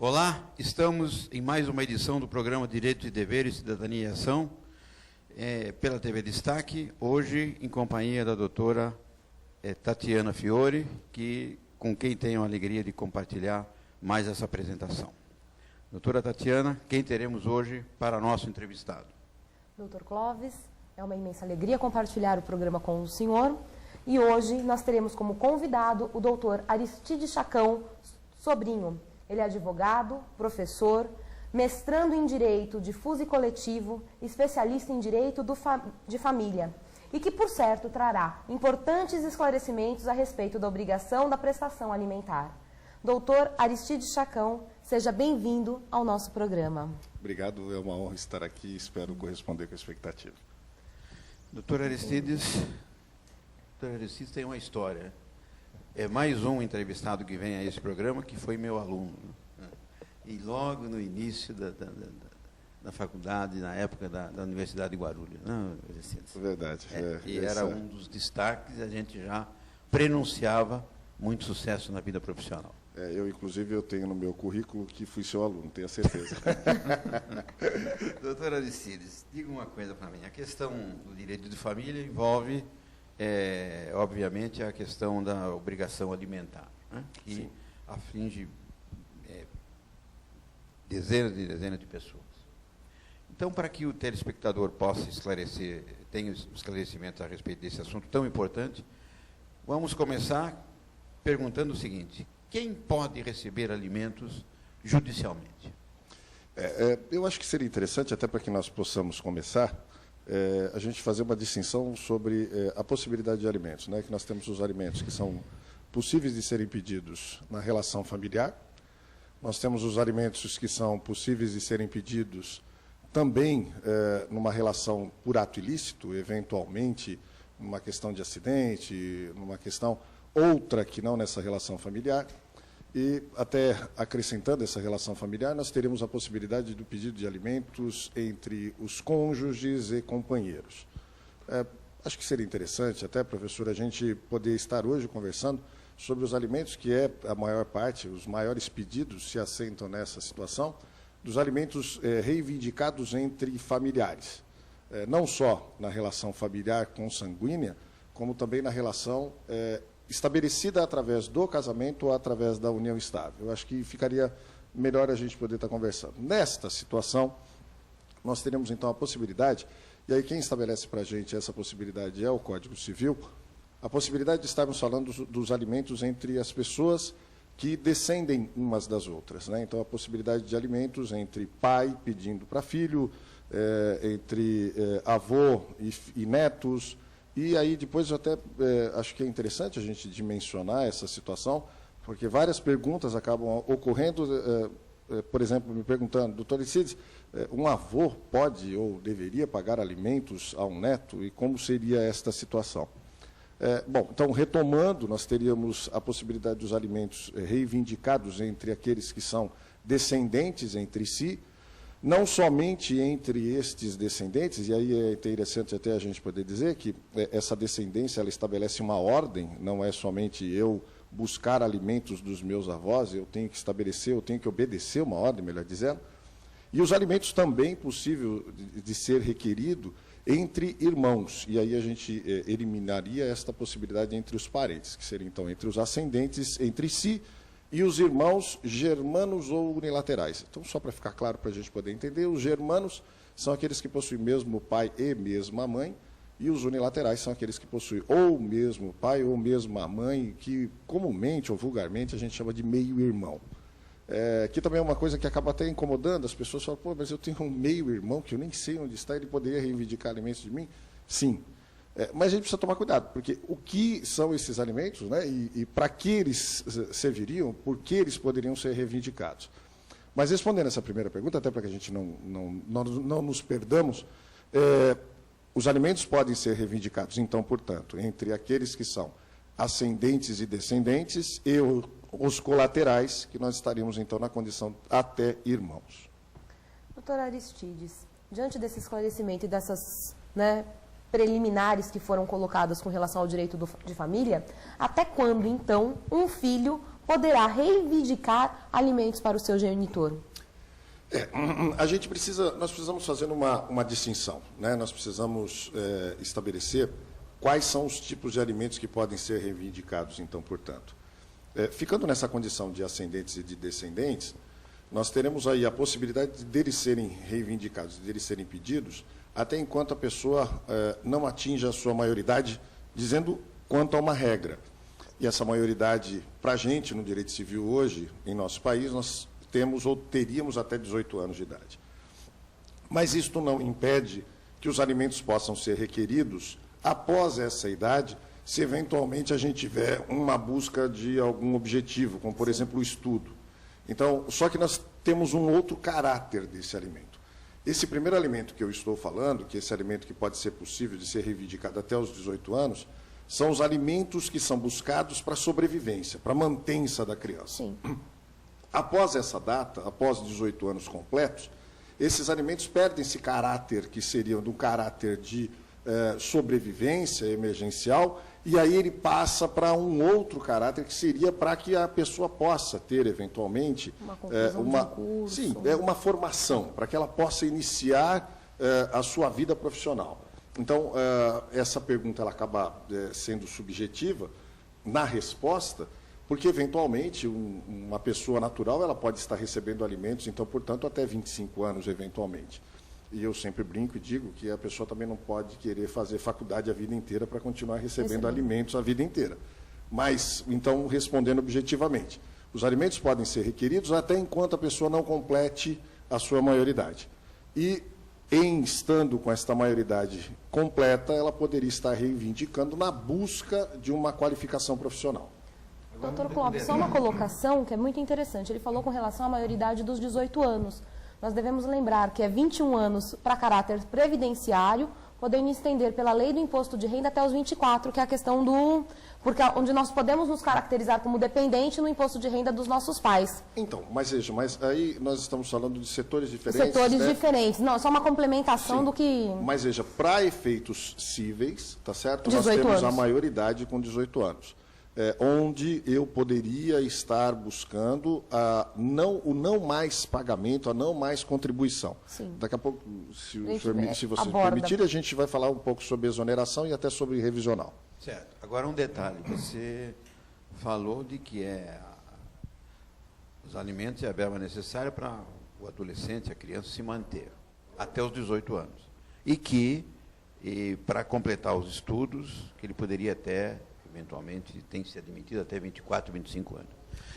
Olá, estamos em mais uma edição do programa Direito e Deveres, Cidadania e Ação, pela TV Destaque, hoje em companhia da doutora Tatiana Fiore, com quem tenho a alegria de compartilhar mais essa apresentação. Doutora Tatiana, quem teremos hoje para nosso entrevistado? Doutor Clóvis, é uma imensa alegria compartilhar o programa com o senhor, e hoje nós teremos como convidado o doutor Aristides Chacão Sobrinho. Ele é advogado, professor, mestrando em Direito Difuso e Coletivo, especialista em Direito de Família, e que, por certo, trará importantes esclarecimentos a respeito da obrigação da prestação alimentar. Doutor Aristides Chacão, seja bem-vindo ao nosso programa. Obrigado, é uma honra estar aqui e espero corresponder com a expectativa. Doutor Aristides tem uma história. É mais um entrevistado que vem a esse programa que foi meu aluno. E logo no início da faculdade, na época da Universidade de Guarulhos. Não, verdade. Era um dos destaques, a gente já prenunciava muito sucesso na vida profissional. Inclusive, tenho no meu currículo que fui seu aluno, tenho a certeza. Doutor Aristides, diga uma coisa para mim. A questão do direito de família envolve... obviamente, a questão da obrigação alimentar, né? Que Sim. aflige dezenas e dezenas de pessoas. Então, para que o telespectador possa tenha esclarecimentos a respeito desse assunto tão importante, vamos começar perguntando o seguinte: quem pode receber alimentos judicialmente? Eu acho que seria interessante, até para que nós possamos começar, a gente fazer uma distinção sobre a possibilidade de alimentos, né? Que nós temos os alimentos que são possíveis de serem pedidos na relação familiar, nós temos os alimentos que são possíveis de serem pedidos também numa relação por ato ilícito, eventualmente numa questão de acidente, numa questão outra que não nessa relação familiar. E, até acrescentando essa relação familiar, nós teremos a possibilidade do pedido de alimentos entre os cônjuges e companheiros. Acho que seria interessante, até, professor, a gente poder estar hoje conversando sobre os alimentos, que a maior parte, os maiores pedidos se assentam nessa situação, dos alimentos reivindicados entre familiares. Não só na relação familiar consanguínea, como também na relação estabelecida através do casamento ou através da união estável. Eu acho que ficaria melhor a gente poder estar conversando. Nesta situação, nós teremos, então, a possibilidade, e aí quem estabelece para a gente essa possibilidade é o Código Civil, a possibilidade de estarmos falando dos alimentos entre as pessoas que descendem umas das outras, né? Então, a possibilidade de alimentos entre pai pedindo para filho, entre avô e netos. E aí, depois, eu até acho que é interessante a gente dimensionar essa situação, porque várias perguntas acabam ocorrendo, por exemplo, me perguntando, doutor Aristides, um avô pode ou deveria pagar alimentos a um neto? E como seria esta situação? Bom, então, retomando, nós teríamos a possibilidade dos alimentos reivindicados entre aqueles que são descendentes entre si, não somente entre estes descendentes, e aí é interessante até a gente poder dizer que essa descendência ela estabelece uma ordem, não é somente eu buscar alimentos dos meus avós, eu tenho que estabelecer, eu tenho que obedecer uma ordem, melhor dizendo, e os alimentos também possível de ser requerido entre irmãos, e aí a gente eliminaria esta possibilidade entre os parentes, que seria então entre os ascendentes entre si, e os irmãos germanos ou unilaterais. Então, só para ficar claro, para a gente poder entender, os germanos são aqueles que possuem mesmo pai e mesma mãe, e os unilaterais são aqueles que possuem ou mesmo pai ou mesma mãe, que comumente ou vulgarmente a gente chama de meio-irmão. Que também é uma coisa que acaba até incomodando, as pessoas falam, pô, mas eu tenho um meio-irmão que eu nem sei onde está, ele poderia reivindicar alimentos de mim? Sim. Mas a gente precisa tomar cuidado, porque o que são esses alimentos, né, e para que eles serviriam, por que eles poderiam ser reivindicados. Mas respondendo essa primeira pergunta, até para que a gente não nos perdamos, os alimentos podem ser reivindicados, então, portanto, entre aqueles que são ascendentes e descendentes e os colaterais, que nós estaríamos, então, na condição até irmãos. Doutor Aristides, diante desse esclarecimento e dessas, preliminares que foram colocadas com relação ao direito de família, até quando, então, um filho poderá reivindicar alimentos para o seu genitor? Nós precisamos fazer uma distinção, né? Nós precisamos estabelecer quais são os tipos de alimentos que podem ser reivindicados, então, portanto. Ficando nessa condição de ascendentes e de descendentes, nós teremos aí a possibilidade deles serem reivindicados, deles serem pedidos, até enquanto a pessoa não atinja a sua maioridade, dizendo quanto a uma regra. E essa maioridade, para a gente, no direito civil hoje, em nosso país, nós temos ou teríamos até 18 anos de idade. Mas isto não impede que os alimentos possam ser requeridos após essa idade, se eventualmente a gente tiver uma busca de algum objetivo, como, por exemplo, o estudo. Então, só que nós temos um outro caráter desse alimento. Esse primeiro alimento que eu estou falando, que é esse alimento que pode ser possível de ser reivindicado até os 18 anos, são os alimentos que são buscados para a sobrevivência, para a mantença da criança. Sim. Após essa data, após 18 anos completos, esses alimentos perdem esse caráter, que seria do caráter de sobrevivência emergencial, e aí ele passa para um outro caráter, que seria para que a pessoa possa ter, eventualmente, uma formação, para que ela possa iniciar a sua vida profissional. Então, essa pergunta ela acaba sendo subjetiva na resposta, porque, eventualmente, uma pessoa natural ela pode estar recebendo alimentos, então, portanto, até 25 anos, eventualmente. E eu sempre brinco e digo que a pessoa também não pode querer fazer faculdade a vida inteira para continuar recebendo alimentos a vida inteira. Mas, então, respondendo objetivamente, os alimentos podem ser requeridos até enquanto a pessoa não complete a sua maioridade. E, estando com esta maioridade completa, ela poderia estar reivindicando na busca de uma qualificação profissional. Doutor Clóvis, só uma colocação que é muito interessante. Ele falou com relação à maioridade dos 18 anos. Nós devemos lembrar que é 21 anos para caráter previdenciário, podendo estender pela lei do imposto de renda até os 24, que é a questão do... Porque onde nós podemos nos caracterizar como dependente no imposto de renda dos nossos pais. Então, mas aí nós estamos falando de setores diferentes. Setores diferentes. Não, é só uma complementação do que... Mas veja, para efeitos cíveis, tá certo? 18 nós temos anos. A maioridade com 18 anos. Onde eu poderia estar buscando o não mais pagamento, a não mais contribuição. Sim. Daqui a pouco, se vocês me aborda. permitirem, a gente vai falar um pouco sobre exoneração e até sobre revisional. Certo. Agora um detalhe, você falou de que os alimentos é a verba necessária para o adolescente, a criança se manter até os 18 anos. E que, para completar os estudos, que ele poderia até... eventualmente tem que ser admitido até 24, 25 anos.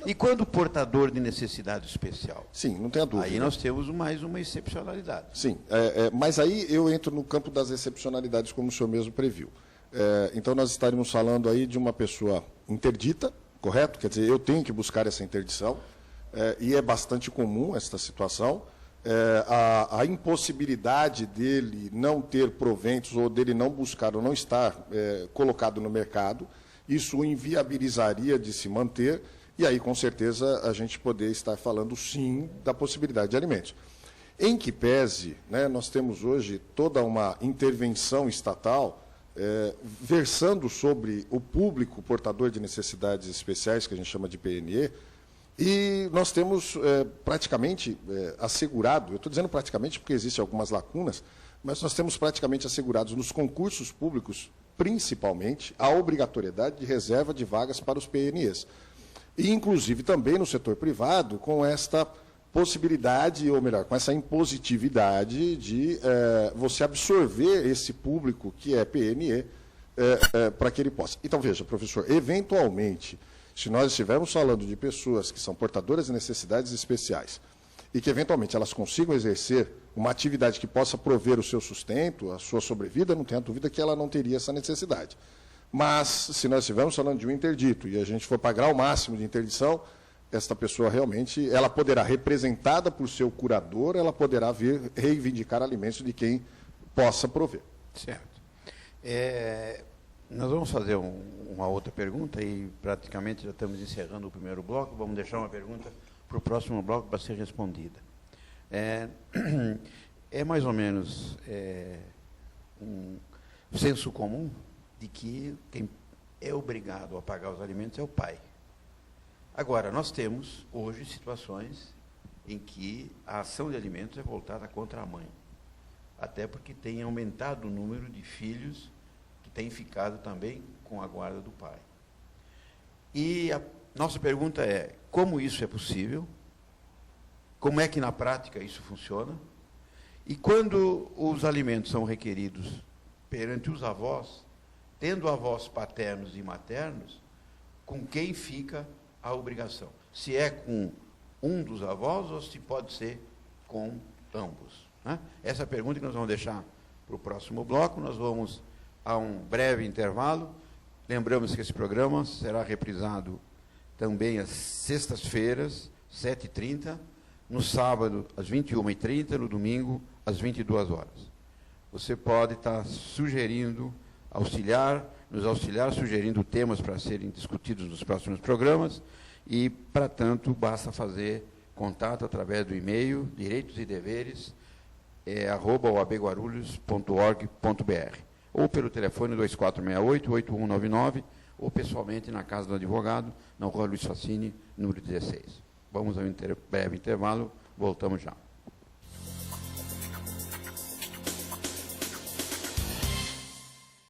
E quando portador de necessidade especial? Sim, não tenha dúvida. Aí nós temos mais uma excepcionalidade. Sim, mas aí eu entro no campo das excepcionalidades, como o senhor mesmo previu. Então, nós estaríamos falando aí de uma pessoa interdita, correto? Quer dizer, eu tenho que buscar essa interdição, e é bastante comum esta situação. A impossibilidade dele não ter proventos, ou dele não buscar, ou não estar colocado no mercado, isso o inviabilizaria de se manter, e aí, com certeza, a gente poder estar falando, sim, da possibilidade de alimentos. Em que pese, né, nós temos hoje toda uma intervenção estatal versando sobre o público portador de necessidades especiais, que a gente chama de PNE, e nós temos praticamente assegurado, eu estou dizendo praticamente porque existem algumas lacunas, mas nós temos praticamente assegurados nos concursos públicos, principalmente, a obrigatoriedade de reserva de vagas para os PNEs. E, inclusive, também no setor privado, com esta possibilidade, ou melhor, com essa impositividade de você absorver esse público que é PNE para que ele possa. Então, veja, professor, eventualmente, se nós estivermos falando de pessoas que são portadoras de necessidades especiais e que, eventualmente, elas consigam exercer uma atividade que possa prover o seu sustento, a sua sobrevida, não tenha dúvida que ela não teria essa necessidade. Mas, se nós estivermos falando de um interdito e a gente for para grau máximo de interdição, esta pessoa realmente, ela poderá, representada por seu curador, ela poderá vir reivindicar alimentos de quem possa prover. Certo. Nós vamos fazer uma outra pergunta e praticamente já estamos encerrando o primeiro bloco. Vamos deixar uma pergunta para o próximo bloco para ser respondida. É mais ou menos um senso comum de que quem é obrigado a pagar os alimentos é o pai. Agora, nós temos hoje situações em que a ação de alimentos é voltada contra a mãe, até porque tem aumentado o número de filhos que têm ficado também com a guarda do pai. E a nossa pergunta é, como isso é possível? Como é que na prática isso funciona? E quando os alimentos são requeridos perante os avós, tendo avós paternos e maternos, com quem fica a obrigação? Se é com um dos avós ou se pode ser com ambos? Né? Essa é a pergunta que nós vamos deixar para o próximo bloco. Nós vamos a um breve intervalo. Lembramos que esse programa será reprisado também às sextas-feiras, 7h30, no sábado, às 21h30, no domingo, às 22 horas. Você pode estar sugerindo, nos auxiliar, sugerindo temas para serem discutidos nos próximos programas, e, para tanto, basta fazer contato através do e-mail direitosdeveres@oabguarulhos.org.br ou pelo telefone 2468-8199 ou pessoalmente na Casa do Advogado, na Rua Luiz Facini, número 16. Vamos a um breve intervalo, voltamos já.